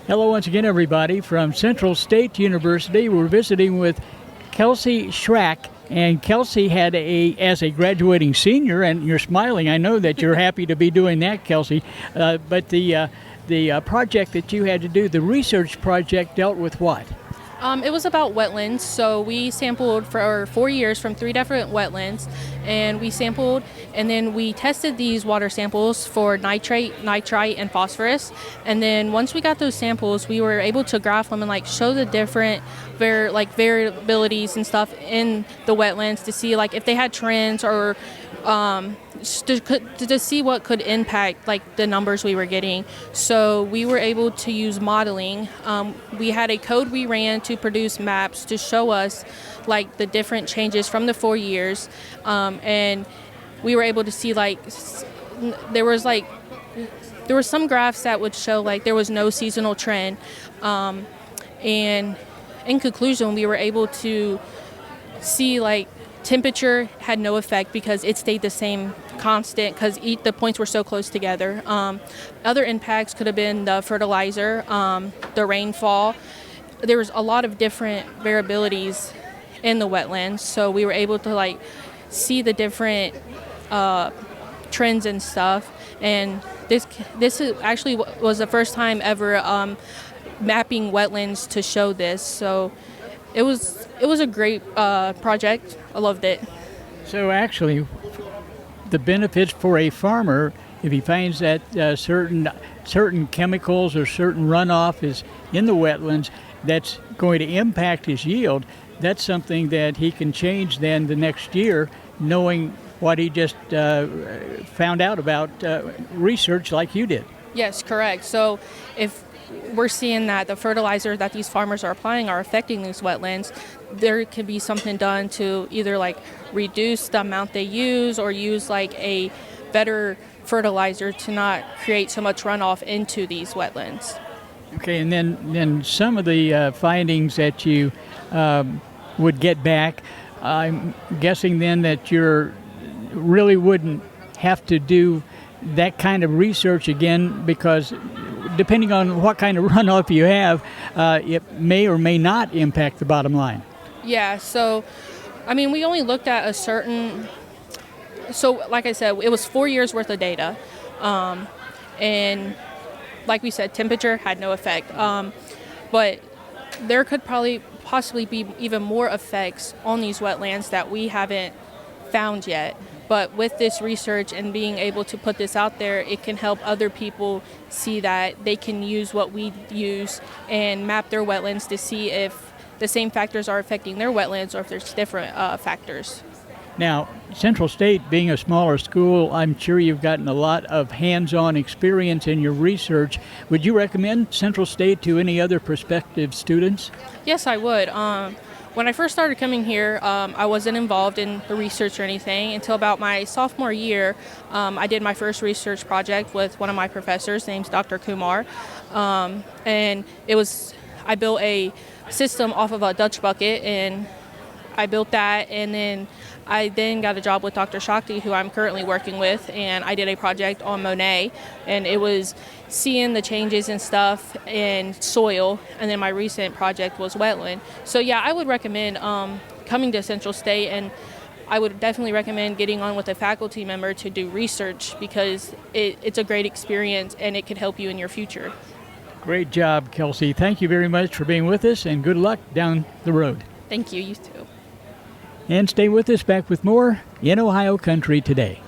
Hello once again, everybody. From Central State University, we're visiting with Kellsie Schrack. And Kellsie had as a graduating senior, and you're smiling. I know that you're happy to be doing that, Kellsie. But the project that you had to do, the research project, dealt with what? It was about wetlands, so we sampled for 4 years from 3 different wetlands, and we sampled, and then we tested these water samples for nitrate, nitrite, and phosphorus, and then once we got those samples, we were able to graph them and show the different variabilities and stuff in the wetlands to see if they had trends or to see what could impact the numbers we were getting. So we were able to use modeling. We had a code we ran to produce maps to show us the different changes from the 4 years, and we were able to see there were some graphs that would show there was no seasonal trend, and in conclusion we were able to see temperature had no effect because it stayed the same constant because the points were so close together. Other impacts could have been the fertilizer, the rainfall. There was a lot of different variabilities in the wetlands, so we were able to see the different trends and stuff. And this actually was the first time ever mapping wetlands to show this. So it was a great project. I loved it. So actually, the benefits for a farmer, if he finds that certain chemicals or certain runoff is in the wetlands that's going to impact his yield, that's something that he can change then the next year, knowing what he just found out about research like you did. Yes, correct. So if we're seeing that the fertilizer that these farmers are applying are affecting these wetlands, there could be something done to either reduce the amount they use or use a better fertilizer to not create so much runoff into these wetlands. Okay, and then some of the findings that you would get back, I'm guessing then that you really wouldn't have to do that kind of research again, because depending on what kind of runoff you have, it may or may not impact the bottom line. Yeah, so, we only looked at a certain, so like I said, it was 4 years worth of data. And like we said, temperature had no effect. But there could possibly be even more effects on these wetlands that we haven't found yet. But with this research and being able to put this out there, it can help other people see that they can use what we use and map their wetlands to see if the same factors are affecting their wetlands or if there's different factors. Now, Central State being a smaller school, I'm sure you've gotten a lot of hands-on experience in your research. Would you recommend Central State to any other prospective students? Yes, I would. When I first started coming here, I wasn't involved in the research or anything until about my sophomore year. I did my first research project with one of my professors, named Dr. Kumar, and I built a system off of a Dutch bucket, and I built that, and then I got a job with Dr. Shakti, who I'm currently working with, and I did a project on Monet, and it was seeing the changes and stuff in soil, and then my recent project was wetland. So yeah, I would recommend coming to Central State, and I would definitely recommend getting on with a faculty member to do research because it's a great experience and it could help you in your future. Great job, Kellsie. Thank you very much for being with us, and good luck down the road. Thank you, you too. And stay with us, back with more in Ohio Country Today.